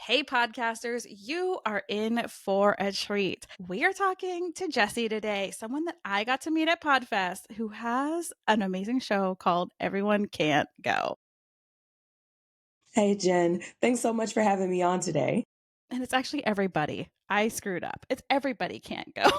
Hey, podcasters, you are in for a treat. We are talking to Jessi today, someone that I got to meet at PodFest who has an amazing show called Everyone Can't Go. Hey, Jen. Thanks so much for having me on today. And it's actually everybody. I screwed up. It's Everybody Can't Go.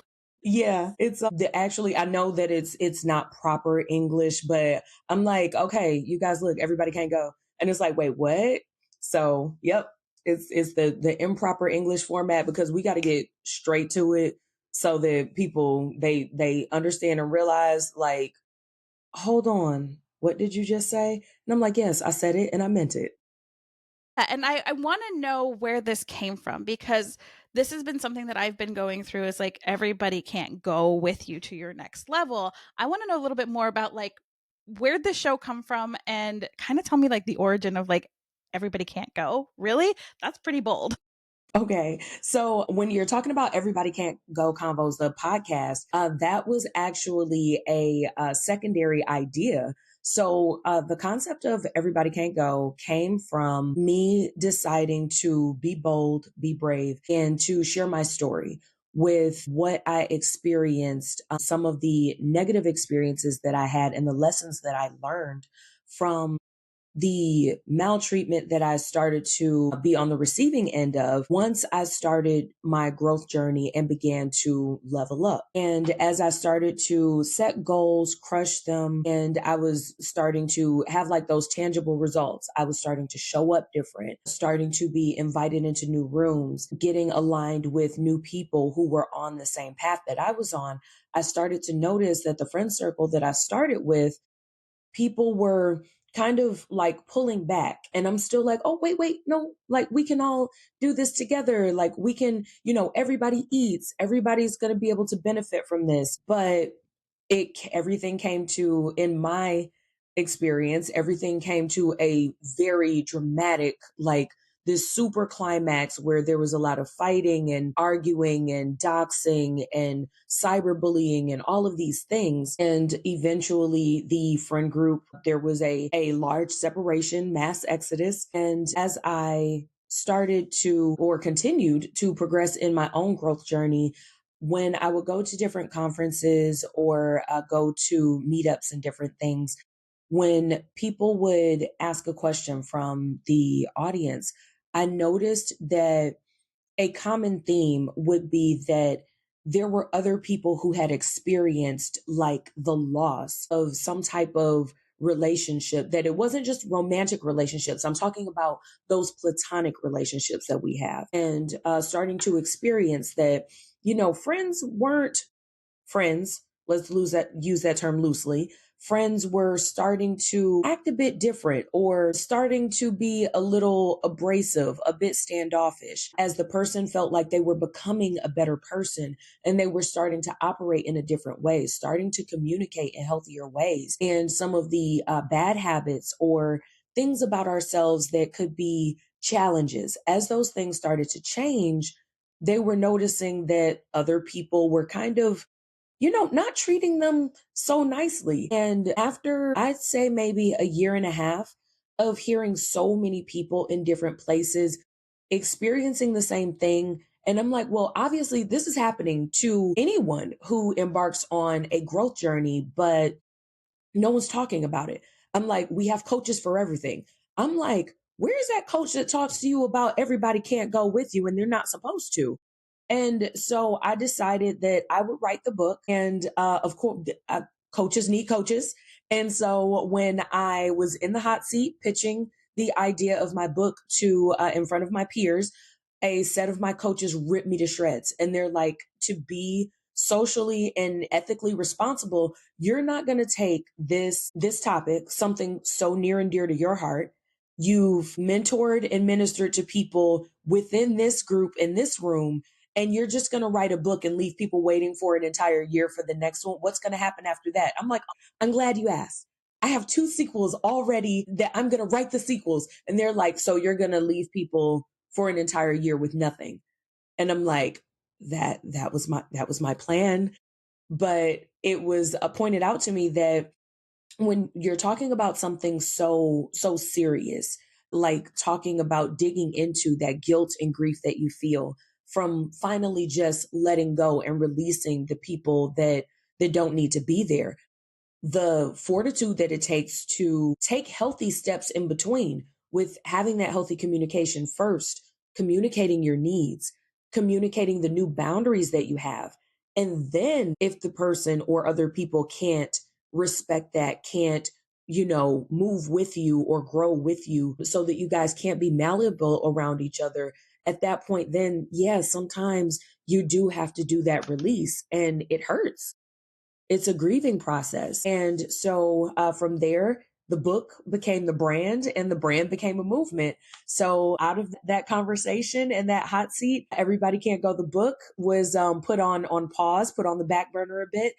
Yeah, it's actually I know that it's not proper English, but I'm like, okay, you guys look, everybody can't go. And it's like, wait, what? So, yep, it's the improper English format because we got to get straight to it so that people they understand and realize like, hold on, what did you just say? And I'm like, yes, I said it and I meant it. And I want to know where this came from because this has been something that I've been going through is like everybody can't go with you to your next level. I want to know a little bit more about like where'd the show come from and kind of tell me like the origin of like everybody can't go. Really? That's pretty bold. Okay. So when you're talking about Everybody Can't Go Convos, the podcast, that was actually a secondary idea. So the concept of Everybody Can't Go came from me deciding to be bold, be brave, and to share my story with what I experienced, some of the negative experiences that I had and the lessons that I learned from the maltreatment that I started to be on the receiving end of once I started my growth journey and began to level up. And as I started to set goals, crush them, and I was starting to have like those tangible results, I was starting to show up different, starting to be invited into new rooms, getting aligned with new people who were on the same path that I was on. I started to notice that the friend circle that I started with, people were kind of like pulling back, and I'm still like, oh wait, no, like we can all do this together, like we can, everybody eats, everybody's going to be able to benefit from this. But everything came to, in my experience, everything came to a very dramatic, like this super climax where there was a lot of fighting and arguing and doxing and cyberbullying and all of these things. And eventually the friend group, there was a large separation, mass exodus. And as I started to, or continued to progress in my own growth journey, when I would go to different conferences or go to meetups and different things, when people would ask a question from the audience, I noticed that a common theme would be that there were other people who had experienced like the loss of some type of relationship, that it wasn't just romantic relationships. I'm talking about those platonic relationships that we have, and starting to experience that, friends weren't friends. Let's use that term loosely. Friends were starting to act a bit different or starting to be a little abrasive, a bit standoffish, as the person felt like they were becoming a better person and they were starting to operate in a different way, starting to communicate in healthier ways. And some of the bad habits or things about ourselves that could be challenges, as those things started to change, they were noticing that other people were kind of, not treating them so nicely. And after, I'd say, maybe a year and a half of hearing so many people in different places experiencing the same thing, and I'm like, well, obviously this is happening to anyone who embarks on a growth journey, but no one's talking about it. I'm like, we have coaches for everything. I'm like, where's that coach that talks to you about everybody can't go with you and they're not supposed to? And so I decided that I would write the book. And of course, coaches need coaches. And so when I was in the hot seat pitching the idea of my book to in front of my peers, a set of my coaches ripped me to shreds. And they're like, to be socially and ethically responsible, you're not going to take this topic, something so near and dear to your heart. You've mentored and ministered to people within this group in this room, and you're just going to write a book and leave people waiting for an entire year for the next one. What's going to happen after that? I'm like, I'm glad you asked. I have 2 sequels already that I'm going to write the sequels. And they're like, so you're going to leave people for an entire year with nothing. And I'm like, that was my plan. But it was pointed out to me that when you're talking about something so serious, like talking about digging into that guilt and grief that you feel from finally just letting go and releasing the people that don't need to be there, the fortitude that it takes to take healthy steps in between with having that healthy communication first, communicating your needs, communicating the new boundaries that you have. And then if the person or other people can't respect that, can't, move with you or grow with you so that you guys can't be malleable around each other, at that point, then yeah, sometimes you do have to do that release and it hurts. It's a grieving process. And so from there, the book became the brand and the brand became a movement. So out of that conversation and that hot seat, Everybody Can't Go, the book was put on pause, put on the back burner a bit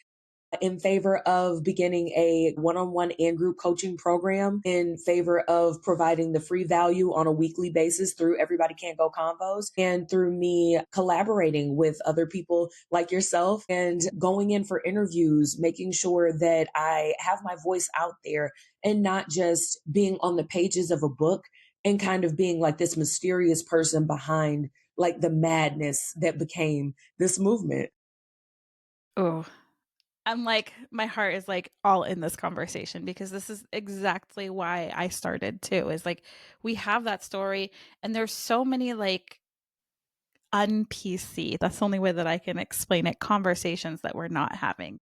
in favor of beginning a one-on-one and group coaching program, in favor of providing the free value on a weekly basis through Everybody Can't Go Convos, and through me collaborating with other people like yourself and going in for interviews, making sure that I have my voice out there and not just being on the pages of a book and kind of being like this mysterious person behind like the madness that became this movement. Oh, I'm like, my heart is like all in this conversation because this is exactly why I started too. Is like we have that story and there's so many like un-PC. That's the only way that I can explain it. Conversations that we're not having.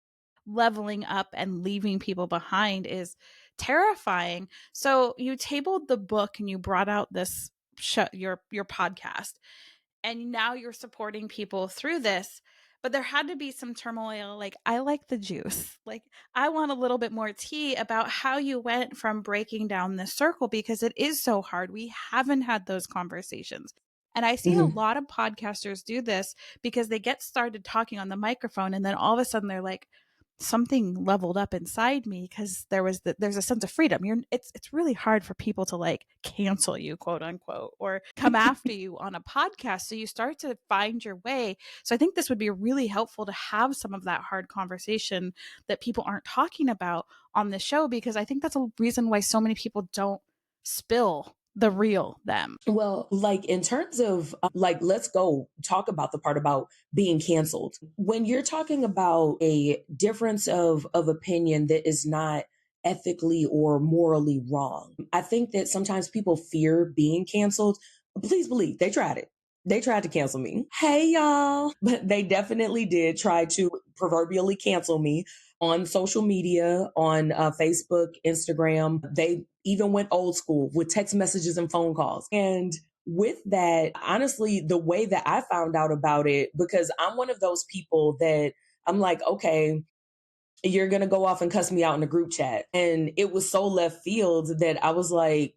Leveling up and leaving people behind is terrifying. So you tabled the book and you brought out this your podcast, and now you're supporting people through this. But there had to be some turmoil. Like, I like the juice. Like, I want a little bit more tea about how you went from breaking down this circle because it is so hard. We haven't had those conversations. And I see a Mhm. lot of podcasters do this because they get started talking on the microphone and then all of a sudden they're like, something leveled up inside me because there's a sense of freedom. It's really hard for people to like cancel you, quote unquote, or come after you on a podcast. So you start to find your way. So I think this would be really helpful to have some of that hard conversation that people aren't talking about on the show, because I think that's a reason why so many people don't spill the real them. Well, like in terms of like, let's go talk about the part about being canceled. When you're talking about a difference of opinion that is not ethically or morally wrong, I think that sometimes people fear being canceled. Please believe they tried it. They tried to cancel me. Hey, y'all. But they definitely did try to proverbially cancel me on social media, on Facebook, Instagram. They even went old school with text messages and phone calls. And with that, honestly, the way that I found out about it, because I'm one of those people that I'm like, okay, you're going to go off and cuss me out in a group chat. And it was so left field that I was like,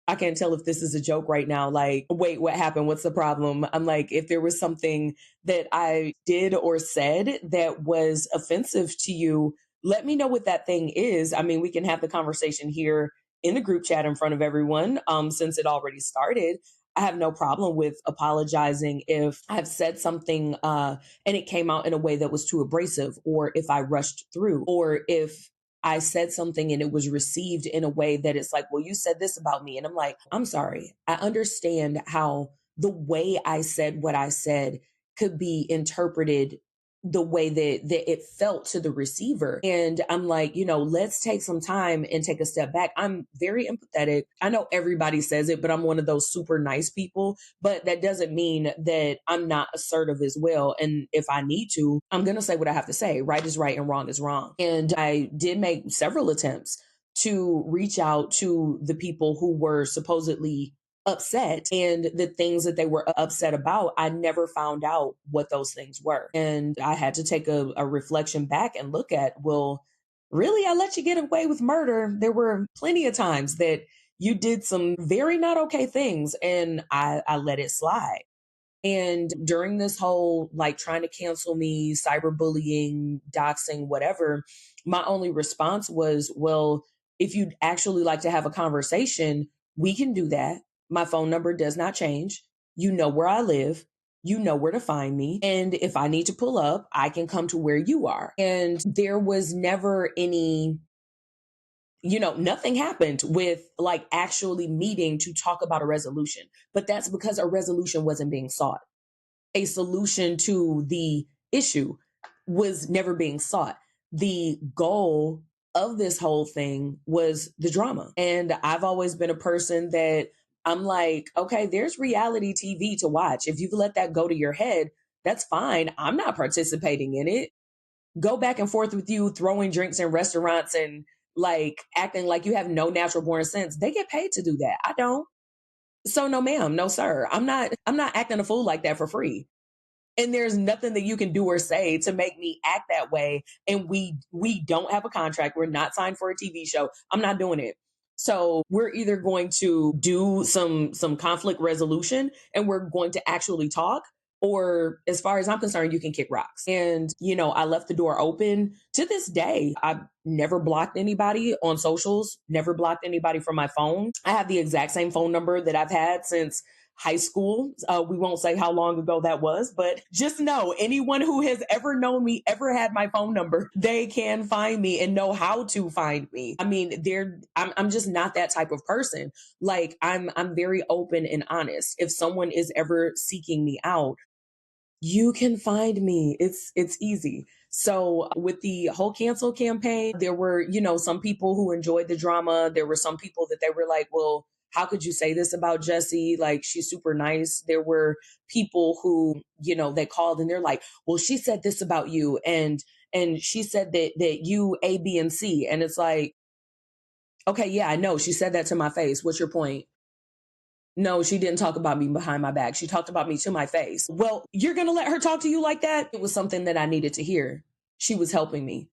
I can't tell if this is a joke right now. Like, wait, what happened? What's the problem? I'm like, if there was something that I did or said that was offensive to you, let me know what that thing is. I mean, we can have the conversation here in the group chat in front of everyone, since it already started. I have no problem with apologizing if I've said something and it came out in a way that was too abrasive, or if I rushed through, or if I said something and it was received in a way that it's like, well, you said this about me. And I'm like, I'm sorry. I understand how the way I said what I said could be interpreted the way that it felt to the receiver. And I'm like, let's take some time and take a step back. I'm very empathetic. I know everybody says it, but I'm one of those super nice people. But that doesn't mean that I'm not assertive as well. And if I need to, I'm going to say what I have to say. Right is right and wrong is wrong. And I did make several attempts to reach out to the people who were supposedly upset, and the things that they were upset about, I never found out what those things were. And I had to take a reflection back and look at, well, really, I let you get away with murder. There were plenty of times that you did some very not okay things, and I let it slide. And during this whole like trying to cancel me, cyberbullying, doxing, whatever, my only response was, well, if you'd actually like to have a conversation, we can do that. My phone number does not change. You know where I live. You know where to find me. And if I need to pull up, I can come to where you are. And there was never any nothing happened with like actually meeting to talk about a resolution. But that's because a resolution wasn't being sought. A solution to the issue was never being sought. The goal of this whole thing was the drama. And I've always been a person that I'm like, okay, there's reality TV to watch. If you've let that go to your head, that's fine. I'm not participating in it. Go back and forth with you throwing drinks in restaurants and like acting like you have no natural born sense. They get paid to do that. I don't. So no ma'am, no sir. I'm not acting a fool like that for free. And there's nothing that you can do or say to make me act that way. And we don't have a contract. We're not signed for a TV show. I'm not doing it. So we're either going to do some conflict resolution and we're going to actually talk, or as far as I'm concerned, you can kick rocks. And I left the door open. To this day, I've never blocked anybody on socials, never blocked anybody from my phone. I have the exact same phone number that I've had since high school. We won't say how long ago that was, but just know anyone who has ever known me, ever had my phone number, they can find me and know how to find me. I mean, I'm just not that type of person. Like I'm very open and honest. If someone is ever seeking me out, you can find me. It's easy. So with the whole cancel campaign, there were, some people who enjoyed the drama. There were some people that they were like, well, how could you say this about Jessi? Like, she's super nice. There were people who, they called and they're like, well, she said this about you. And she said that you A, B, and C. And it's like, okay, yeah, I know. She said that to my face. What's your point? No, she didn't talk about me behind my back. She talked about me to my face. Well, you're going to let her talk to you like that? It was something that I needed to hear. She was helping me.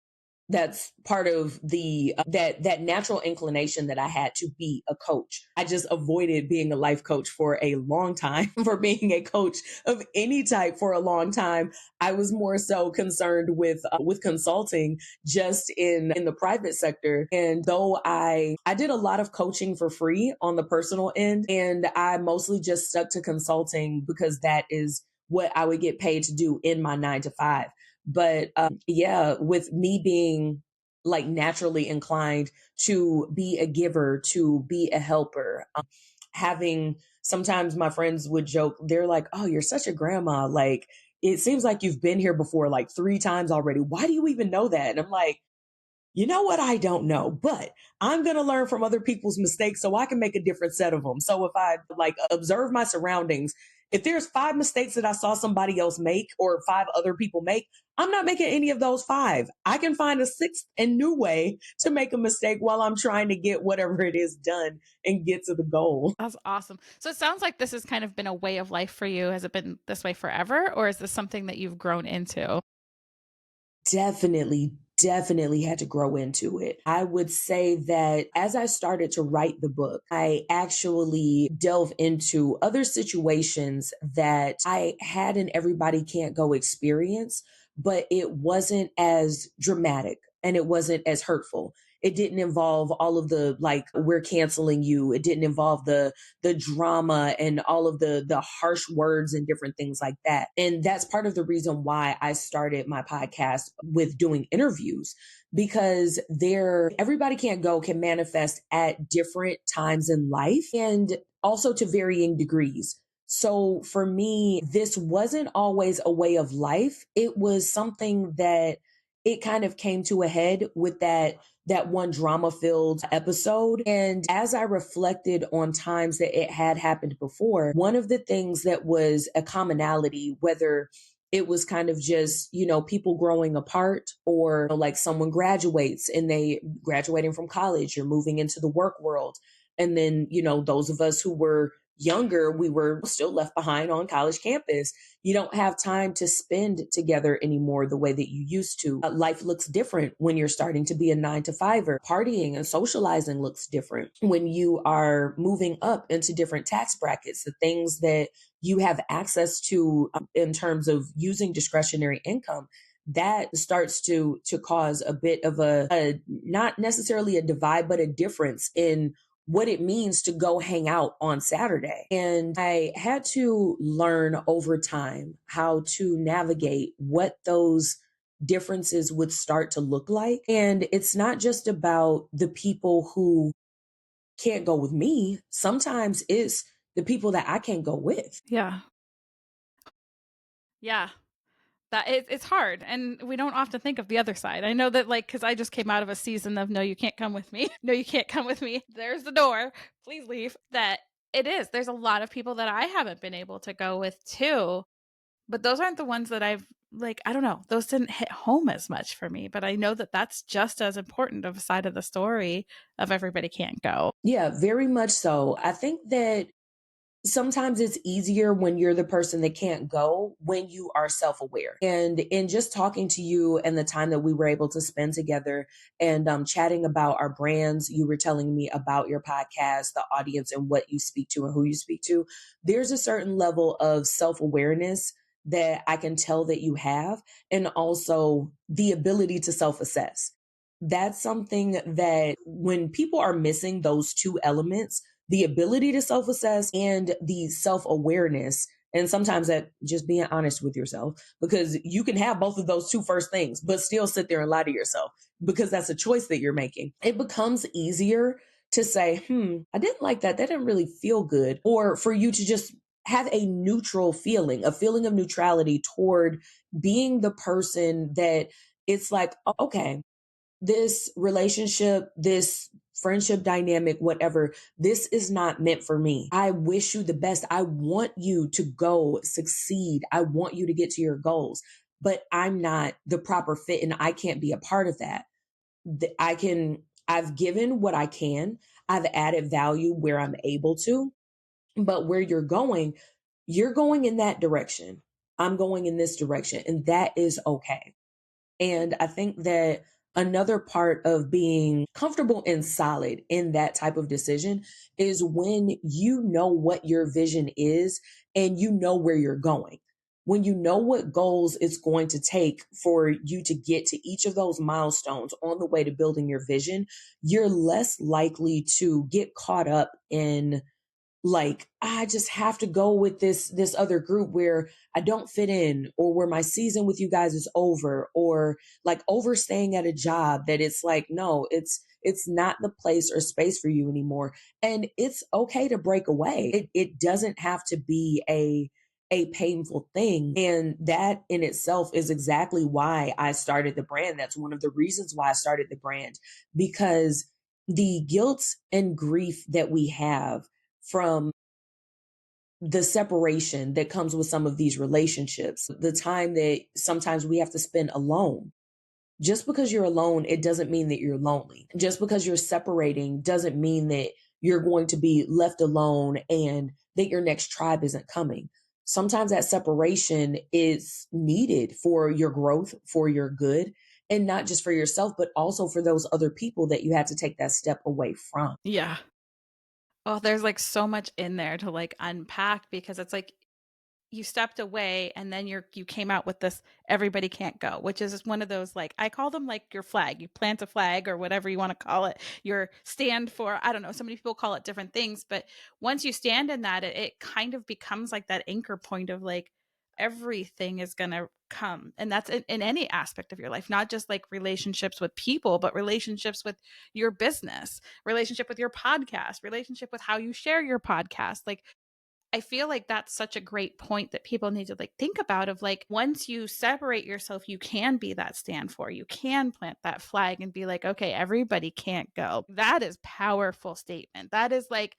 That's part of the that natural inclination that I had to be a coach. I just avoided being a life coach for a long time, for being a coach of any type for a long time. I was more so concerned with consulting just in the private sector. And though I did a lot of coaching for free on the personal end, and I mostly just stuck to consulting because that is what I would get paid to do in my 9 to 5. But yeah, with me being like naturally inclined to be a giver, to be a helper, having sometimes my friends would joke, they're like, oh, you're such a grandma. Like, it seems like you've been here before like 3 times already. Why do you even know that? And I'm like, you know what? I don't know, but I'm going to learn from other people's mistakes so I can make a different set of them. So if I like observe my surroundings, if there's 5 mistakes that I saw somebody else make or 5 other people make, I'm not making any of those 5. I can find a sixth and new way to make a mistake while I'm trying to get whatever it is done and get to the goal. That's awesome. So it sounds like this has kind of been a way of life for you. Has it been this way forever, or is this something that you've grown into? Definitely had to grow into it. I would say that as I started to write the book, I actually delve into other situations that I had an everybody can't go experience, but it wasn't as dramatic and it wasn't as hurtful. It didn't involve all of the like we're canceling you. It didn't involve the drama and all of the harsh words and different things like that. And that's part of the reason why I started my podcast with doing interviews, because there everybody can't go can manifest at different times in life and also to varying degrees. So for me, this wasn't always a way of life. It was something that it kind of came to a head with that one drama filled episode. And as I reflected on times that it had happened before, one of the things that was a commonality, whether it was kind of just, people growing apart or like someone graduates and they graduating from college, you're moving into the work world. And then, those of us who were younger, we were still left behind on college campus. You don't have time to spend together anymore the way that you used to. Life looks different when you're starting to be a 9 to 5er. Partying and socializing looks different when you are moving up into different tax brackets. The things that you have access to in terms of using discretionary income, that starts to cause a bit of a not necessarily a divide, but a difference in what it means to go hang out on Saturday. And I had to learn over time how to navigate what those differences would start to look like. And it's not just about the people who can't go with me. Sometimes it's the people that I can't go with. Yeah. Yeah. It's hard, and we don't often think of the other side. I know that, like, because I just came out of a season of "No, you can't come with me. No, you can't come with me. There's the door. Please leave." That it is. There's a lot of people that I haven't been able to go with too, but those aren't the ones that I've like, I don't know, those didn't hit home as much for me, but I know that that's just as important of a side of the story of everybody can't go. Yeah, very much so. I think that sometimes it's easier when you're the person that can't go when you are self-aware. And in just talking to you and the time that we were able to spend together and chatting about our brands, you were telling me about your podcast, the audience and what you speak to and who you speak to. There's a certain level of self-awareness that I can tell that you have, and also the ability to self-assess. That's something that when people are missing those two elements, the ability to self assess and the self awareness. And sometimes that just being honest with yourself, because you can have both of those two first things, but still sit there and lie to yourself because that's a choice that you're making. It becomes easier to say, I didn't like that. That didn't really feel good. Or for you to just have a neutral feeling, a feeling of neutrality toward being the person that it's like, okay, this relationship, this friendship dynamic, whatever, this is not meant for me. I wish you the best. I want you to go succeed. I want you to get to your goals, but I'm not the proper fit and I can't be a part of that. I've given what I can. I've added value where I'm able to, but where you're going in that direction. I'm going in this direction, and that is okay. And I think that another part of being comfortable and solid in that type of decision is when you know what your vision is and you know where you're going. When you know what goals it's going to take for you to get to each of those milestones on the way to building your vision, you're less likely to get caught up in like I just have to go with this other group where I don't fit in, or where my season with you guys is over, or like overstaying at a job that it's like no, it's not the place or space for you anymore. And it's okay to break away. It doesn't have to be a painful thing. And that in itself is exactly why I started the brand. That's one of the reasons why I started the brand, because the guilt and grief that we have from the separation that comes with some of these relationships, the time that sometimes we have to spend alone. Just because you're alone, it doesn't mean that you're lonely. Just because you're separating doesn't mean that you're going to be left alone and that your next tribe isn't coming. Sometimes that separation is needed for your growth, for your good, and not just for yourself, but also for those other people that you had to take that step away from. Yeah. Oh, there's like so much in there to like unpack because it's like you stepped away and then you came out with this everybody can't go, which is one of those like I call them like your flag. You plant a flag or whatever you want to call it. Your stand for, I don't know, so many people call it different things, but once you stand in that, it kind of becomes like that anchor point of like everything is going to come. And that's in any aspect of your life, not just like relationships with people, but relationships with your business, relationship with your podcast, relationship with how you share your podcast. Like I feel like that's such a great point that people need to like think about of like once you separate yourself, you can be that stand for. You can plant that flag and be like, okay, everybody can't go. That is powerful statement. That is like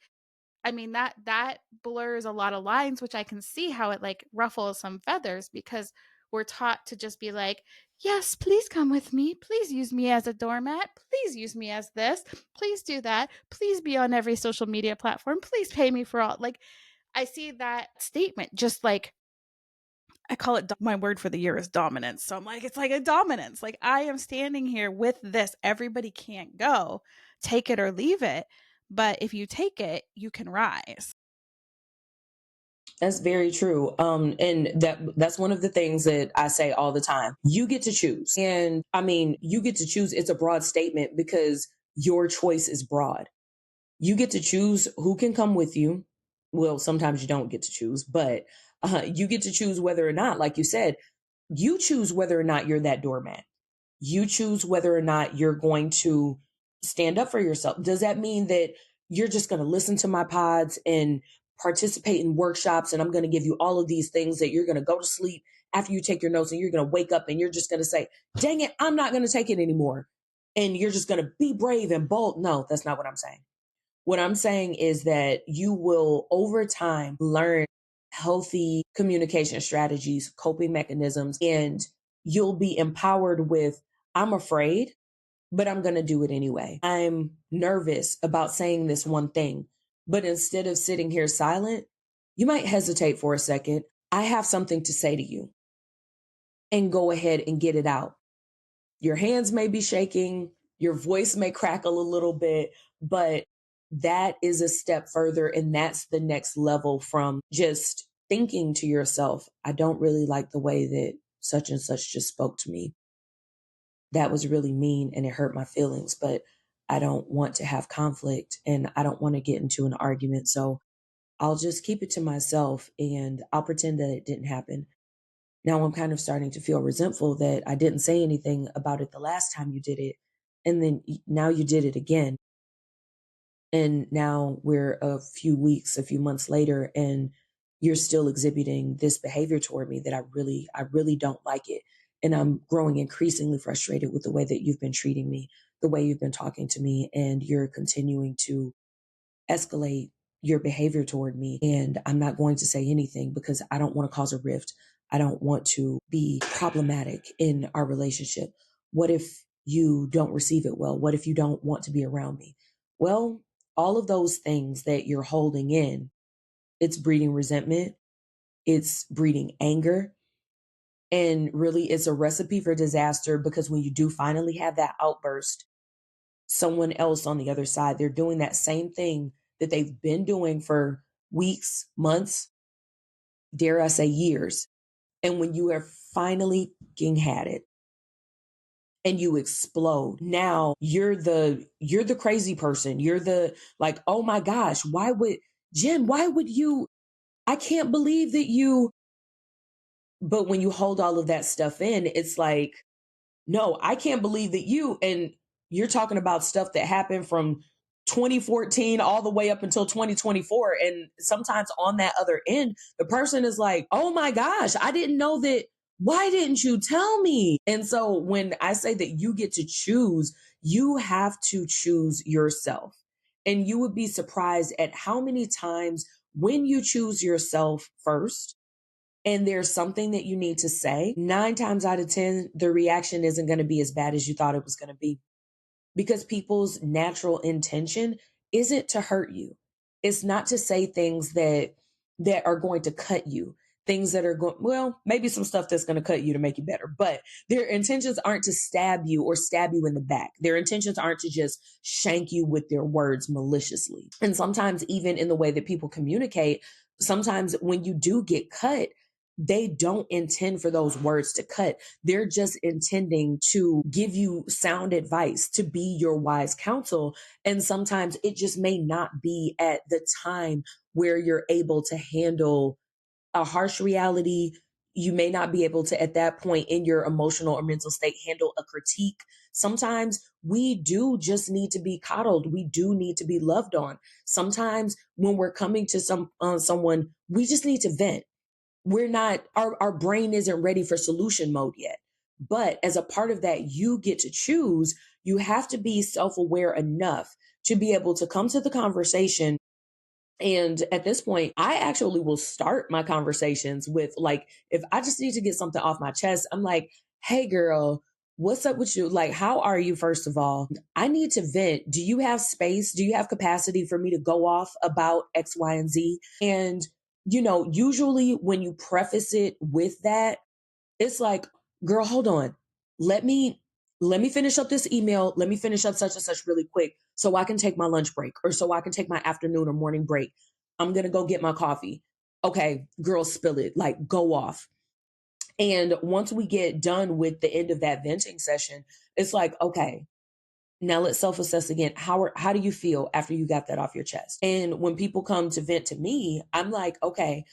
I mean that blurs a lot of lines, which I can see how it like ruffles some feathers because we're taught to just be like, yes, please come with me. Please use me as a doormat. Please use me as this. Please do that. Please be on every social media platform. Please pay me for all. Like, I see that statement just like I call it my word for the year is dominance. So I'm like, it's like a dominance. Like I am standing here with this. Everybody can't go. Take it or leave it. But if you take it, you can rise. That's very true. And that's one of the things that I say all the time. You get to choose. And I mean, you get to choose. It's a broad statement because your choice is broad. You get to choose who can come with you. Well, sometimes you don't get to choose, but you get to choose whether or not, like you said, You choose whether or not you're that doormat. You choose whether or not you're going to stand up for yourself. Does that mean that you're just going to listen to my pods and participate in workshops and I'm going to give you all of these things that you're going to go to sleep after you take your notes and you're going to wake up and you're just going to say, dang it, I'm not going to take it anymore. And you're just going to be brave and bold. No, that's not what I'm saying. What I'm saying is that you will over time learn healthy communication strategies, coping mechanisms, and you'll be empowered with, I'm afraid, but I'm going to do it anyway. I'm nervous about saying this one thing, but instead of sitting here silent, you might hesitate for a second. I have something to say to you and go ahead and get it out. Your hands may be shaking, your voice may crackle a little bit, but that is a step further. And that's the next level from just thinking to yourself, I don't really like the way that such and such just spoke to me. That was really mean and it hurt my feelings, but I don't want to have conflict and I don't want to get into an argument. So I'll just keep it to myself and I'll pretend that it didn't happen. Now I'm kind of starting to feel resentful that I didn't say anything about it the last time you did it. And then now you did it again. And now we're a few weeks, a few months later, and you're still exhibiting this behavior toward me that I really don't like it. And I'm growing increasingly frustrated with the way that you've been treating me, the way you've been talking to me, and you're continuing to escalate your behavior toward me. And I'm not going to say anything because I don't want to cause a rift. I don't want to be problematic in our relationship. What if you don't receive it well? What if you don't want to be around me? Well, all of those things that you're holding in, it's breeding resentment, it's breeding anger, and really it's a recipe for disaster because when you do finally have that outburst, someone else on the other side, they're doing that same thing that they've been doing for weeks, months, dare I say years. And when you have finally had it and you explode, now you're the crazy person. You're the like, oh my gosh, why would Jen, why would you? I can't believe that you. But when you hold all of that stuff in, it's like, no, I can't believe that you, and you're talking about stuff that happened from 2014 all the way up until 2024. And sometimes on that other end, the person is like, oh my gosh, I didn't know that. Why didn't you tell me? And so when I say that you get to choose, you have to choose yourself. And you would be surprised at how many times when you choose yourself first, and there's something that you need to say, 9 times out of 10, the reaction isn't going to be as bad as you thought it was going to be because people's natural intention isn't to hurt you. It's not to say things that are going to cut you, things that are going, well, maybe some stuff that's going to cut you to make you better, but their intentions aren't to stab you or stab you in the back. Their intentions aren't to just shank you with their words maliciously. And sometimes even in the way that people communicate, sometimes when you do get cut, they don't intend for those words to cut. They're just intending to give you sound advice, to be your wise counsel. And sometimes it just may not be at the time where you're able to handle a harsh reality. You may not be able to, at that point in your emotional or mental state, handle a critique. Sometimes we do just need to be coddled. We do need to be loved on. Sometimes when we're coming to someone, we just need to vent. We're not, our brain isn't ready for solution mode yet. But as a part of that, you get to choose. You have to be self-aware enough to be able to come to the conversation. And at this point, I actually will start my conversations with like, if I just need to get something off my chest, I'm like, hey girl, what's up with you? Like, how are you? First of all, I need to vent. Do you have space? Do you have capacity for me to go off about X, Y, and Z? And, usually when you preface it with that, it's like, girl, hold on. Let me finish up this email. Let me finish up such and such really quick so I can take my lunch break or so I can take my afternoon or morning break. I'm going to go get my coffee. Okay, girl, spill it. Like, go off. And once we get done with the end of that venting session, it's like, okay, now let's self-assess again. How do you feel after you got that off your chest? And when people come to vent to me, I'm like, okay,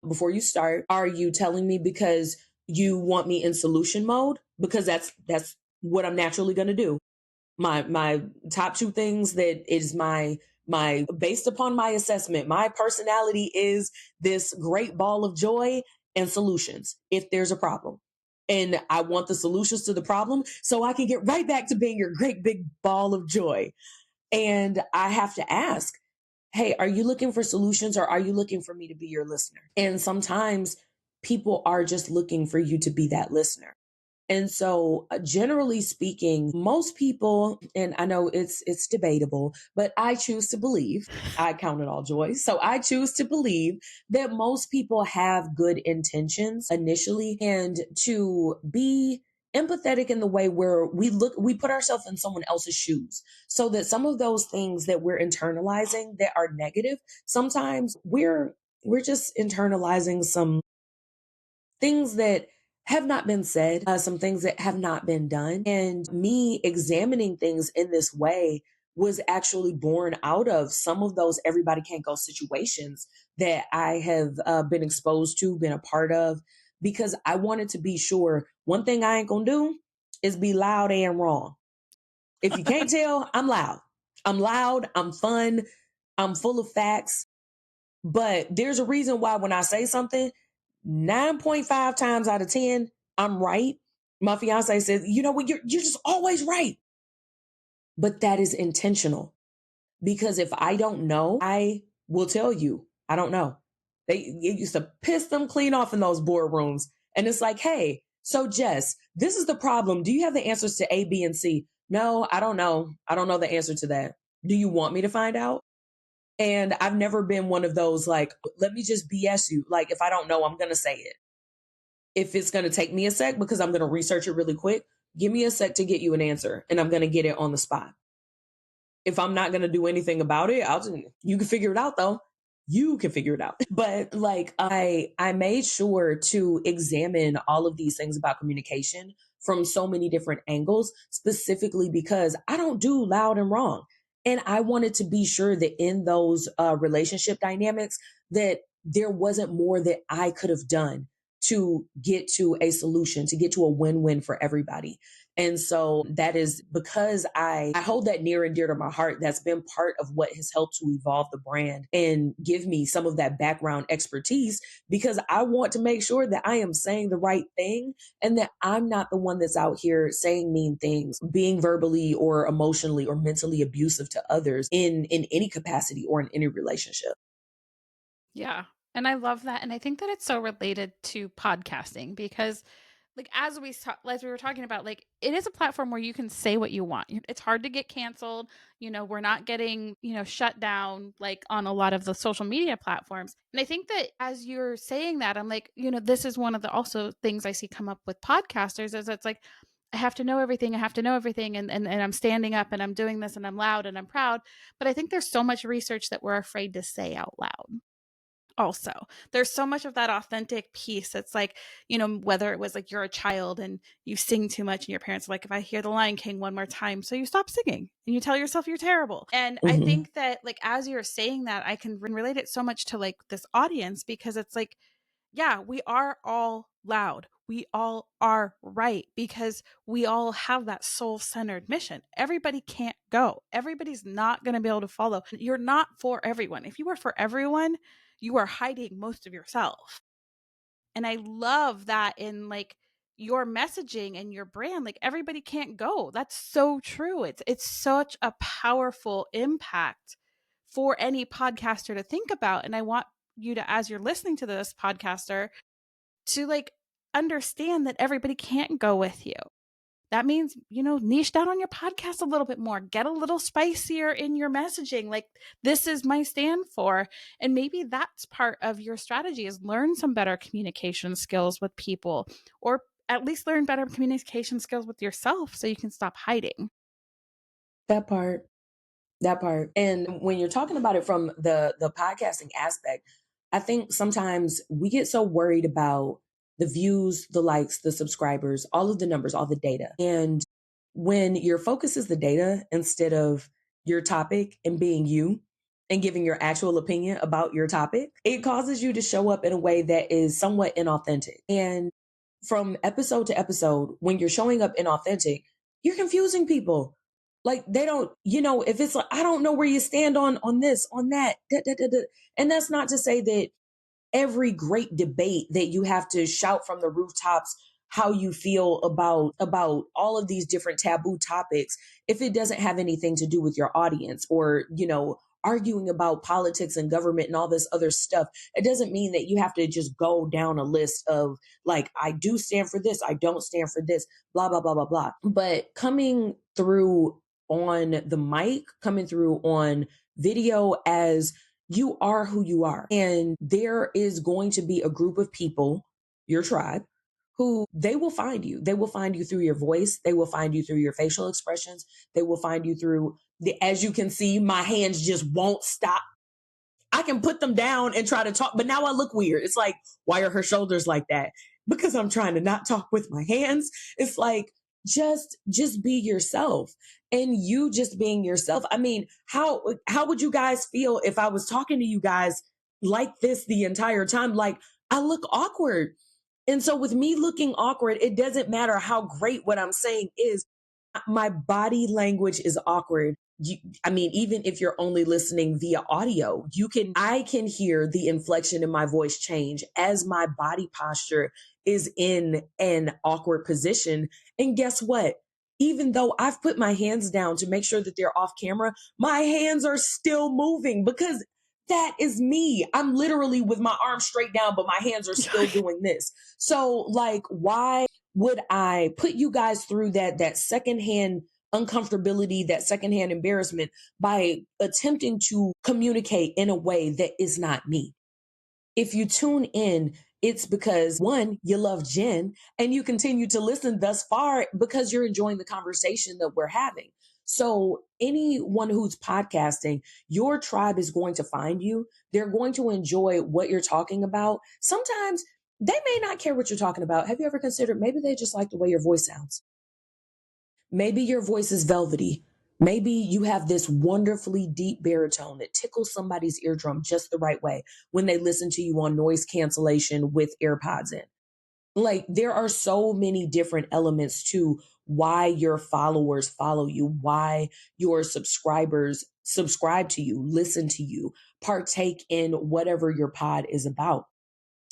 before you start, are you telling me because you want me in solution mode because that's what I'm naturally going to do. My top two things that is my based upon my assessment, my personality is this great ball of joy and solutions if there's a problem. And I want the solutions to the problem so I can get right back to being your great big ball of joy. And I have to ask, hey, are you looking for solutions or are you looking for me to be your listener? And sometimes people are just looking for you to be that listener. And so, generally speaking, most people, and I know it's debatable, but I choose to believe, I count it all joy. So I choose to believe that most people have good intentions initially, and to be empathetic in the way where we put ourselves in someone else's shoes, so that some of those things that we're internalizing that are negative, sometimes we're just internalizing some things that have not been said, some things that have not been done. And me examining things in this way was actually born out of some of those everybody can't go situations that I have been exposed to, been a part of, because I wanted to be sure one thing I ain't gonna do is be loud and wrong. If you can't tell, I'm loud. I'm loud, I'm fun, I'm full of facts. But there's a reason why when I say something, 9.5 times out of 10, I'm right. My fiance says, you know what, you're just always right. But that is intentional because if I don't know, I will tell you, I don't know. It used to piss them clean off in those boardrooms. And it's like, hey, so Jess, this is the problem. Do you have the answers to A, B, and C? No, I don't know. I don't know the answer to that. Do you want me to find out? And I've never been one of those, like, let me just BS you. Like, if I don't know, I'm going to say it. If it's going to take me a sec because I'm going to research it really quick, give me a sec to get you an answer and I'm going to get it on the spot. If I'm not going to do anything about it, you can figure it out though. You can figure it out. But like I made sure to examine all of these things about communication from so many different angles, specifically because I don't do loud and wrong. And I wanted to be sure that in those relationship dynamics that there wasn't more that I could have done to get to a solution, to get to a win-win for everybody. And so that is because I hold that near and dear to my heart. That's been part of what has helped to evolve the brand and give me some of that background expertise because I want to make sure that I am saying the right thing and that I'm not the one that's out here saying mean things, being verbally or emotionally or mentally abusive to others in any capacity or in any relationship. Yeah. And I love that. And I think that it's so related to podcasting because like as we were talking about, like it is a platform where you can say what you want. It's hard to get canceled. We're not getting, shut down like on a lot of the social media platforms. And I think that as you're saying that, I'm like, this is one of the also things I see come up with podcasters is it's like I have to know everything. I have to know everything. And I'm standing up and I'm doing this and I'm loud and I'm proud. But I think there's so much research that we're afraid to say out loud also. There's so much of that authentic piece. It's like, whether it was like you're a child and you sing too much and your parents are like, if I hear the Lion King one more time, so you stop singing and you tell yourself you're terrible. And I Mhm. think that like as you're saying that, I can relate it so much to like this audience because it's like, yeah, we are all loud. We all are right because we all have that soul centered mission. Everybody can't go. Everybody's not going to be able to follow. You're not for everyone. If you were for everyone, you are hiding most of yourself. And I love that in like your messaging and your brand, like everybody can't go. That's so true. It's such a powerful impact for any podcaster to think about. And I want you to, as you're listening to this podcaster, to like understand that everybody can't go with you. That means, niche down on your podcast a little bit more, get a little spicier in your messaging. Like, this is my stand for. And maybe that's part of your strategy is learn some better communication skills with people, or at least learn better communication skills with yourself so you can stop hiding. That part. That part. And when you're talking about it from the podcasting aspect, I think sometimes we get so worried about the views, the likes, the subscribers, all of the numbers, all the data. And when your focus is the data instead of your topic and being you and giving your actual opinion about your topic, it causes you to show up in a way that is somewhat inauthentic. And from episode to episode, when you're showing up inauthentic, you're confusing people. Like they don't, if it's like, I don't know where you stand on this, on that, da, da, da, da. And that's not to say that every great debate that you have to shout from the rooftops how you feel about all of these different taboo topics, if it doesn't have anything to do with your audience, or arguing about politics and government and all this other stuff, it doesn't mean that you have to just go down a list of like, I do stand for this, I don't stand for this, blah blah blah blah blah. But coming through on the mic, coming through on video, as you are who you are. And there is going to be a group of people, your tribe, who they will find you. They will find you through your voice. They will find you through your facial expressions. They will find you through as you can see, my hands just won't stop. I can put them down and try to talk, but now I look weird. It's like, why are her shoulders like that? Because I'm trying to not talk with my hands. It's like, just be yourself. And you just being yourself. I mean, how would you guys feel if I was talking to you guys like this the entire time? Like, I look awkward. And so with me looking awkward, it doesn't matter how great what I'm saying is. My body language is awkward. I mean, even if you're only listening via audio, I can hear the inflection in my voice change as my body posture is in an awkward position. And guess what? Even though I've put my hands down to make sure that they're off camera, my hands are still moving because that is me. I'm literally with my arms straight down, but my hands are still doing this. So like, why would I put you guys through that secondhand uncomfortability, that secondhand embarrassment by attempting to communicate in a way that is not me? If you tune in, it's because one, you love Jen and you continue to listen thus far because you're enjoying the conversation that we're having. So anyone who's podcasting, your tribe is going to find you. They're going to enjoy what you're talking about. Sometimes they may not care what you're talking about. Have you ever considered maybe they just like the way your voice sounds? Maybe your voice is velvety. Maybe you have this wonderfully deep baritone that tickles somebody's eardrum just the right way when they listen to you on noise cancellation with AirPods in. Like, there are so many different elements to why your followers follow you, why your subscribers subscribe to you, listen to you, partake in whatever your pod is about.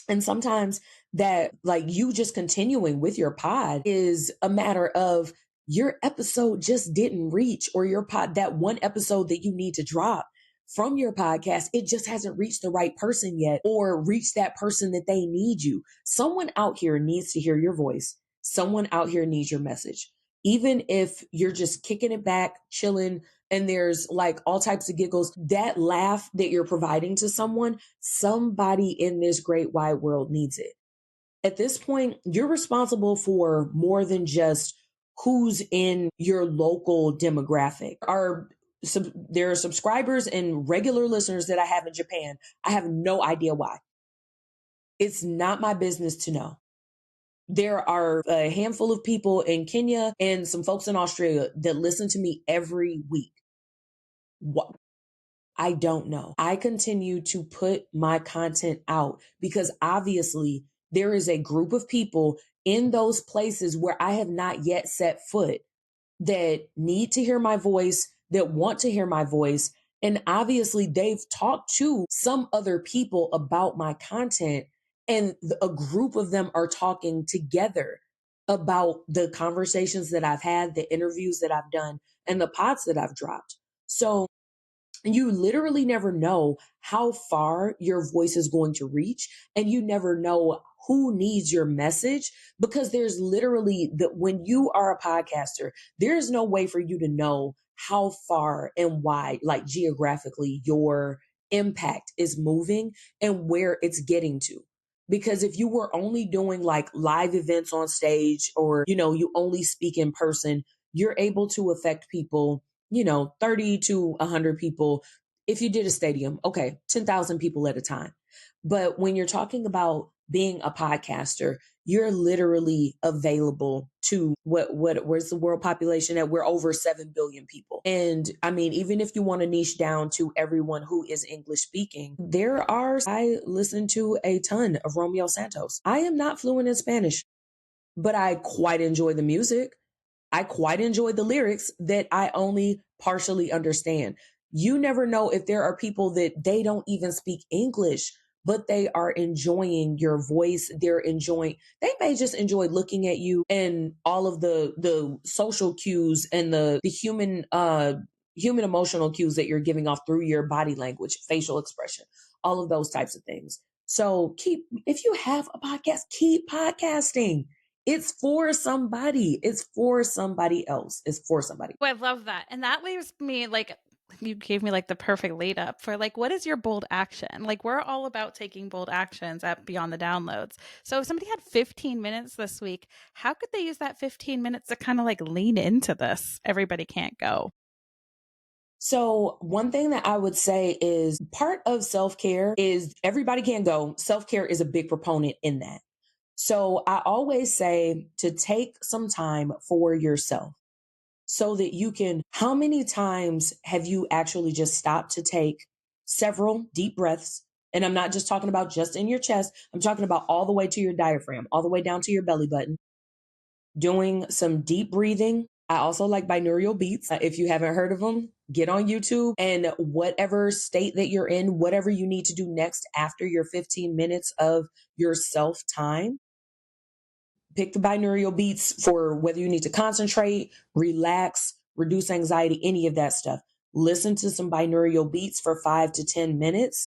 And sometimes that, like, you just continuing with your pod is a matter of your episode just didn't reach, or your pod, that one episode that you need to drop from your podcast, it just hasn't reached the right person yet, or reached that person that they need you. Someone out here needs to hear your voice. Someone out here needs your message. Even if you're just kicking it back, chilling, and there's like all types of giggles, that laugh that you're providing to someone, somebody in this great wide world needs it. At this point, you're responsible for more than just who's in your local demographic. There are subscribers and regular listeners that I have in Japan. I have no idea why. It's not my business to know. There are a handful of people in Kenya and some folks in Australia that listen to me every week. What? I don't know. I continue to put my content out because obviously there is a group of people in those places where I have not yet set foot that need to hear my voice, that want to hear my voice. And obviously they've talked to some other people about my content, and a group of them are talking together about the conversations that I've had, the interviews that I've done, and the pods that I've dropped. So you literally never know how far your voice is going to reach, and you never know who needs your message, because there's literally that when you are a podcaster, there's no way for you to know how far and wide, like geographically, your impact is moving and where it's getting to. Because if you were only doing like live events on stage, or you only speak in person, you're able to affect people, 30 to 100 people. If you did a stadium, okay, 10,000 people at a time. But when you're talking about being a podcaster, you're literally available to where's the world population at? We're over 7 billion people. And I mean, even if you want to niche down to everyone who is English speaking, I listen to a ton of Romeo Santos. I am not fluent in Spanish. but I quite enjoy the music. I quite enjoy the lyrics that I only partially understand. You never know if there are people that they don't even speak English, but they are enjoying your voice. They may just enjoy looking at you and all of the social cues and the human emotional cues that you're giving off through your body language, facial expression, all of those types of things. So if you have a podcast, keep podcasting. It's for somebody. It's for somebody else. It's for somebody. Oh, I love that. And that leaves me like, you gave me like the perfect lead up for like, what is your bold action? Like, we're all about taking bold actions at Beyond the Downloads. So if somebody had 15 minutes this week, how could they use that 15 minutes to kind of like lean into this? Everybody can't go. So, one thing that I would say is part of self care is everybody can go. Self care is a big proponent in that. So, I always say to take some time for yourself so that you can. How many times have you actually just stopped to take several deep breaths? And I'm not just talking about just in your chest, I'm talking about all the way to your diaphragm, all the way down to your belly button, doing some deep breathing. I also like binaural beats. If you haven't heard of them, get on YouTube and whatever state that you're in, whatever you need to do next after your 15 minutes of your self time, pick the binaural beats for whether you need to concentrate, relax, reduce anxiety, any of that stuff. Listen to some binaural beats for 5 to 10 minutes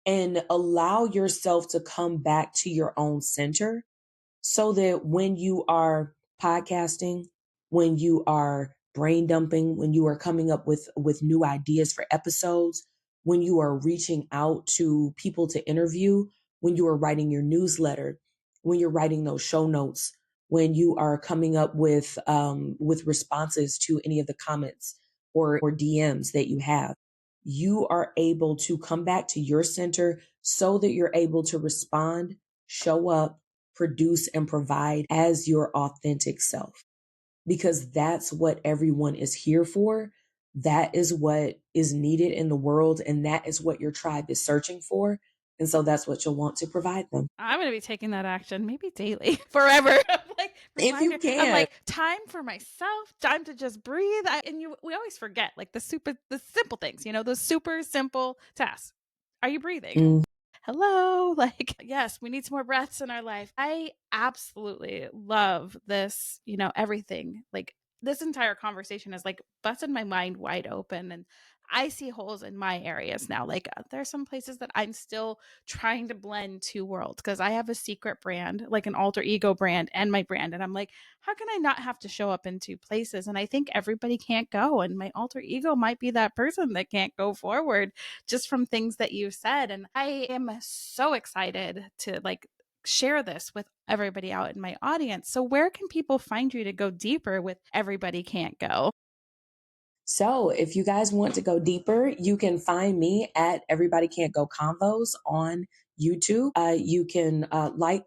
and allow yourself to come back to your own center so that when you are podcasting, when you are brain dumping, when you are coming up with new ideas for episodes, when you are reaching out to people to interview, when you are writing your newsletter, when you're writing those show notes, when you are coming up with responses to any of the comments or DMs that you have, you are able to come back to your center so that you're able to respond, show up, produce, and provide as your authentic self. Because that's what everyone is here for. That is what is needed in the world. And that is what your tribe is searching for. And so that's what you'll want to provide them. I'm going to be taking that action maybe daily, forever. Like If you reminder. I'm can. like, time for myself, time to just breathe. We always forget like the simple things, those super simple tasks. Are you breathing? Mm. Hello. Like, yes, we need some more breaths in our life. I absolutely love this, everything. Like, this entire conversation has like busted my mind wide open, and I see holes in my areas now. Like, there's some places that I'm still trying to blend two worlds because I have a secret brand, like an alter ego brand and my brand. And I'm like, how can I not have to show up in two places? And I think everybody can't go. And my alter ego might be that person that can't go forward just from things that you said. And I am so excited to like share this with everybody out in my audience. So where can people find you to go deeper with Everybody Can't Go? So, if you guys want to go deeper, you can find me at Everybody Can't Go Convos on YouTube. You can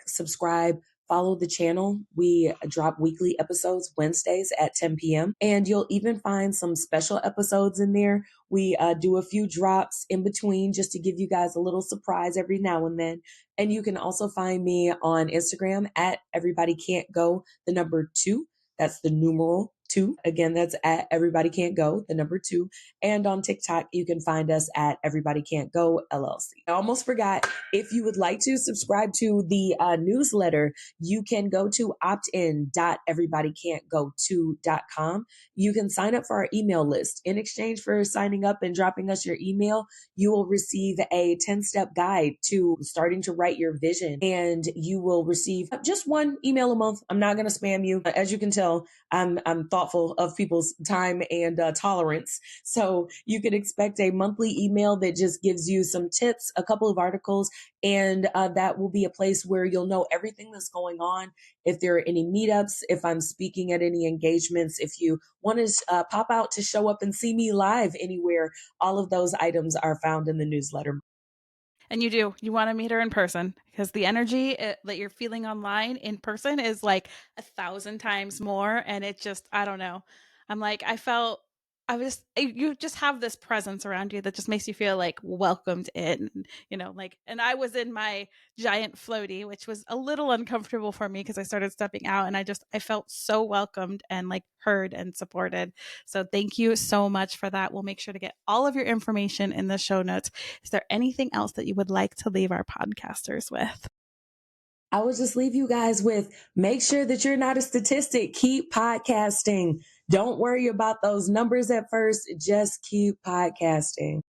subscribe, follow the channel. We drop weekly episodes Wednesdays at 10 p.m. And you'll even find some special episodes in there. We do a few drops in between just to give you guys a little surprise every now and then. And you can also find me on Instagram at Everybody Can't Go, the number 2. That's the numeral 2. Again, that's at Everybody Can't Go, the number 2. And on TikTok, you can find us at Everybody Can't Go LLC. I almost forgot, if you would like to subscribe to the newsletter, you can go to optin.everybodycan'tgo2.com. You can sign up for our email list. In exchange for signing up and dropping us your email, you will receive a 10-step guide to starting to write your vision, and you will receive just one email a month. I'm not going to spam you. As you can tell, I'm thoughtful of people's time and tolerance. So you can expect a monthly email that just gives you some tips, a couple of articles, and that will be a place where you'll know everything that's going on. If there are any meetups, if I'm speaking at any engagements, if you want to pop out to show up and see me live anywhere, all of those items are found in the newsletter. And you want to meet her in person because the energy that you're feeling online in person is like 1,000 times more. And it just, I don't know. I'm like, you just have this presence around you that just makes you feel like welcomed in, like, and I was in my giant floaty, which was a little uncomfortable for me because I started stepping out, and I felt so welcomed and like heard and supported. So thank you so much for that. We'll make sure to get all of your information in the show notes. Is there anything else that you would like to leave our podcasters with? I would just leave you guys with make sure that you're not a statistic. Keep podcasting. Don't worry about those numbers at first. Just keep podcasting.